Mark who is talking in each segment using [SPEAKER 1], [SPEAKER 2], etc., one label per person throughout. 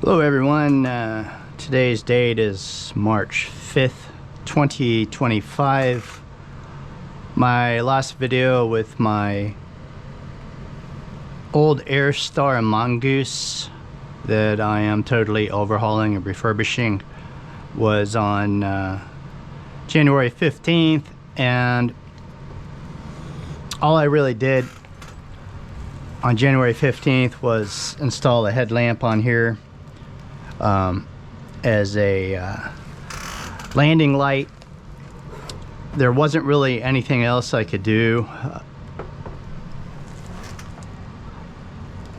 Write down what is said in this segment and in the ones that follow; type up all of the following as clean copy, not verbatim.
[SPEAKER 1] Hello everyone, today's date is March 5th, 2025. My last video with my old Airstar Mongoose that I am totally overhauling and refurbishing was on January 15th, and all I really did on January 15th was install a headlamp on here as a landing light. There wasn't really anything else I could do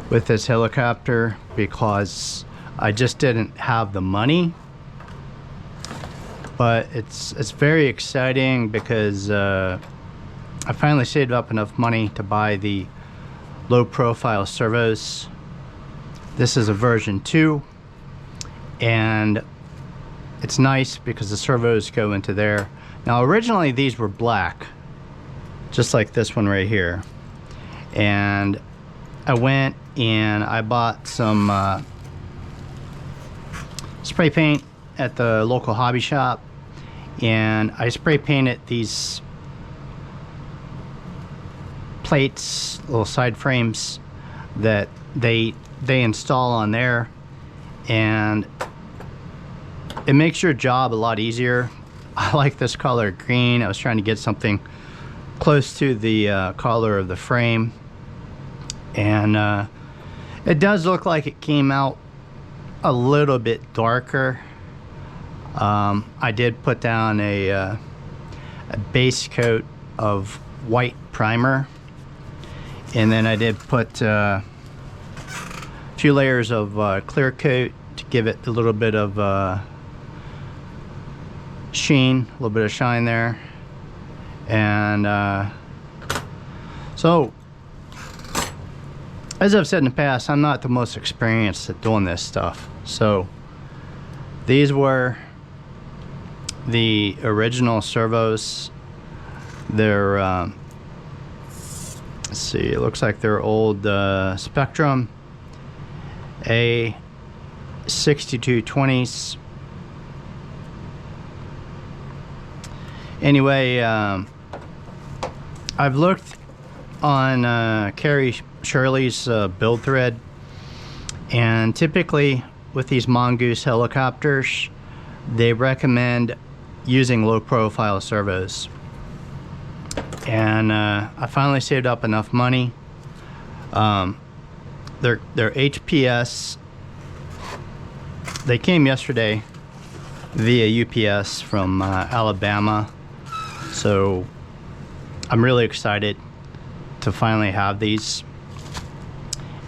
[SPEAKER 1] with this helicopter because I just didn't have the money. But it's very exciting because I finally saved up enough money to buy the low profile servos. This is a version 2. And it's nice because the servos go into there. Now originally these were black, just like this one right here. And I went and I bought some spray paint at the local hobby shop, and I spray painted these plates, little side frames that they install on there, and it makes your job a lot easier. I like this color green. I was trying to get something close to the color of the frame, and it does look like it came out a little bit darker. I did put down a base coat of white primer, and then I did put a few layers of clear coat to give it a little bit of sheen, a little bit of shine there. And so as I've said in the past, I'm not the most experienced at doing this stuff. So these were the original servos. They're let's see, it looks like they're old Spectrum A6220s. Anyway, I've looked on Carrie Shirley's build thread, and typically with these Mongoose helicopters, they recommend using low profile servos. And I finally saved up enough money. They're HPS. They came yesterday via UPS from Alabama. So I'm really excited to finally have these.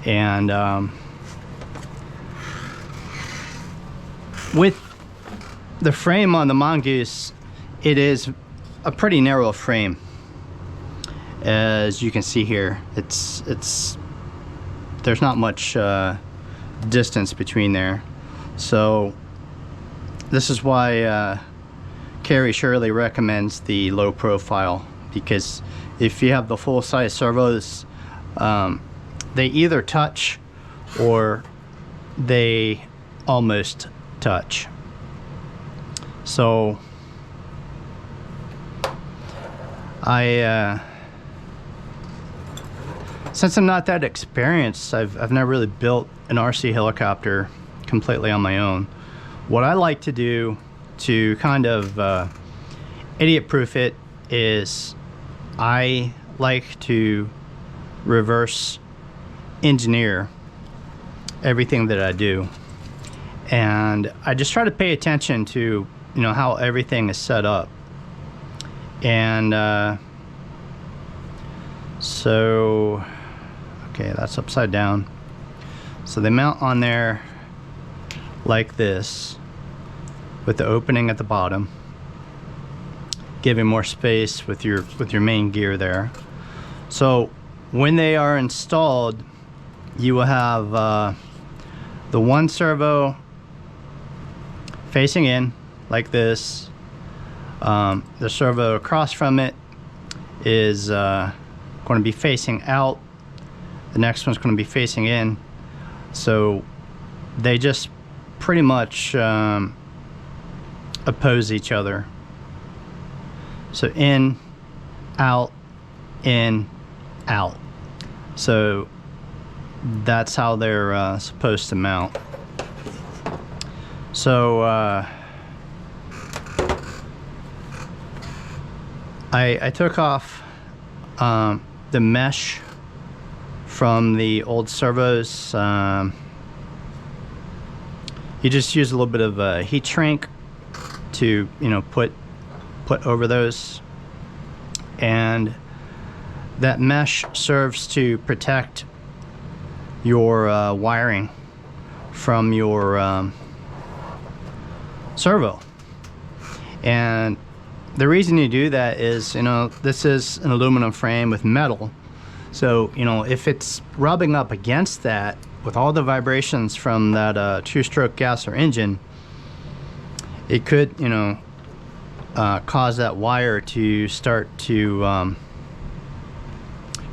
[SPEAKER 1] And with the frame on the Mongoose, it is a pretty narrow frame. As you can see here, there's not much distance between there. So this is why Carrie Shirley recommends the low profile, because if you have the full size servos, they either touch or they almost touch. So since I'm not that experienced, I've never really built an RC helicopter completely on my own. What I like to do to kind of idiot-proof it is I like to reverse engineer everything that I do, and I just try to pay attention to, you know, how everything is set up. And so okay, that's upside down. So they mount on there like this, with the opening at the bottom, giving more space with your main gear there. So when they are installed, you will have the one servo facing in like this. The servo across from it is going to be facing out. The next one's going to be facing in. So they just pretty much oppose each other. So in, out, in, out. So that's how they're supposed to mount. So I took off the mesh from the old servos. You just use a little bit of heat shrink to, you know, put over those, and that mesh serves to protect your wiring from your servo. And the reason you do that is, you know, this is an aluminum frame with metal, so, you know, if it's rubbing up against that with all the vibrations from that two-stroke gas or engine, it could, you know, cause that wire to start to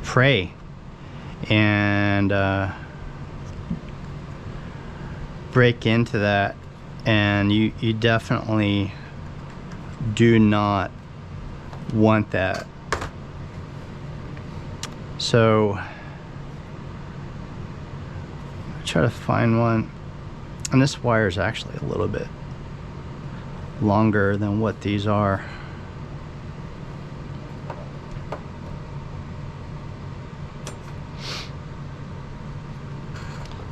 [SPEAKER 1] fray and break into that, and you definitely do not want that. So try to find one, and this wire is actually a little bit longer than what these are.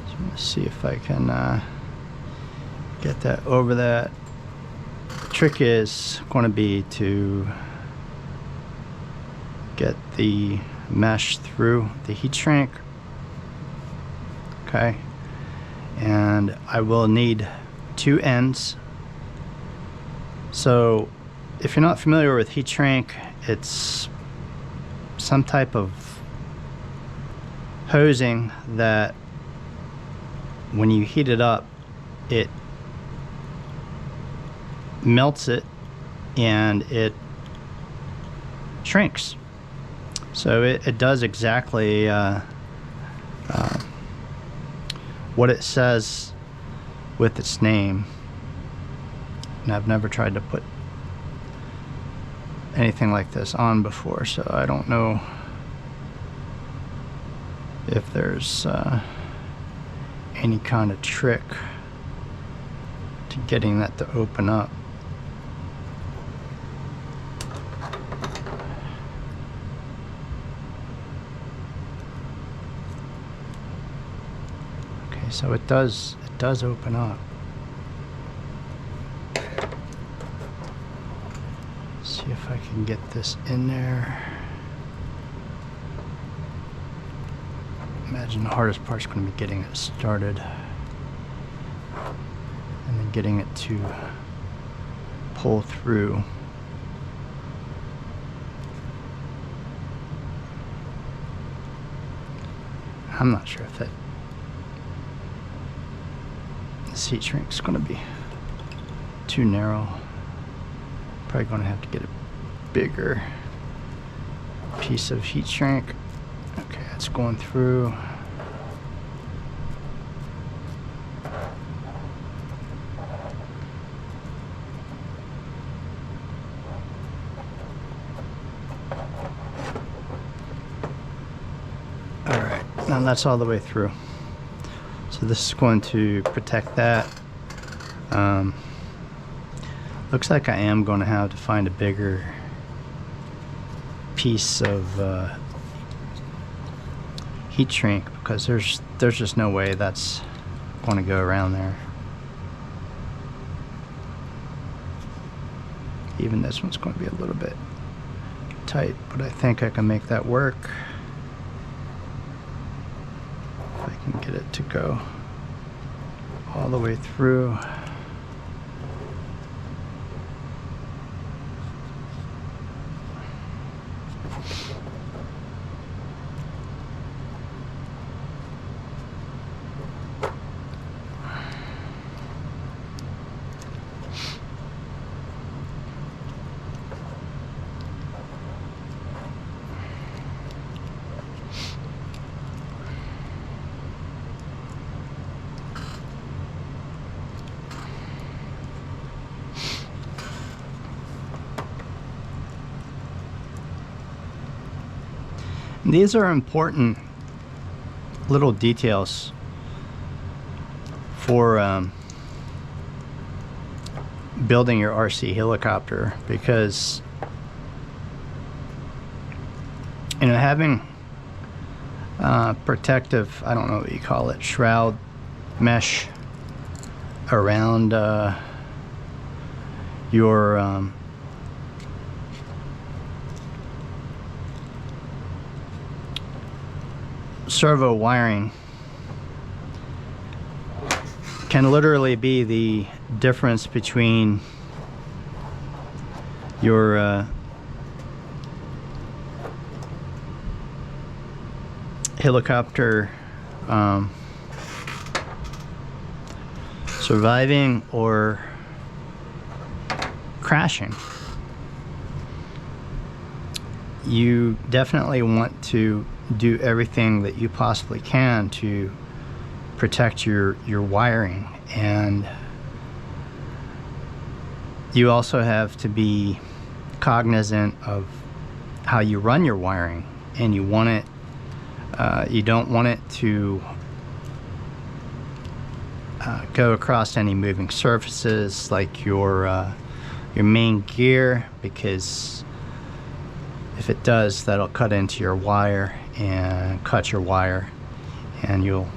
[SPEAKER 1] So I'm gonna see if I can get that over that. The trick is going to be to get the mesh through the heat shrink. Okay, and I will need two ends. So if you're not familiar with heat shrink, it's some type of hosing that when you heat it up, it melts it and it shrinks. So it does exactly what it says with its name. And I've never tried to put anything like this on before, so I don't know if there's any kind of trick to getting that to open up. Okay, so it does open up. See if I can get this in there. Imagine the hardest part's going to be getting it started and then getting it to pull through. I'm not sure if this heat shrink is going to be too narrow. Probably going to have to get a bigger piece of heat shrink. Okay, it's going through. All right, now that's all the way through. So this is going to protect that. Looks like I am going to have to find a bigger piece of heat shrink, because there's just no way that's going to go around there. Even this one's going to be a little bit tight, but I think I can make that work if I can get it to go all the way through. These are important little details for building your RC helicopter, because having protective, I don't know what you call it, shroud mesh around your servo wiring can literally be the difference between your helicopter surviving or crashing. You definitely want to do everything that you possibly can to protect your wiring, and you also have to be cognizant of how you run your wiring, and you want it you don't want it to go across any moving surfaces like your main gear, because if it does, that'll cut into your wire and cut your wire, and you'll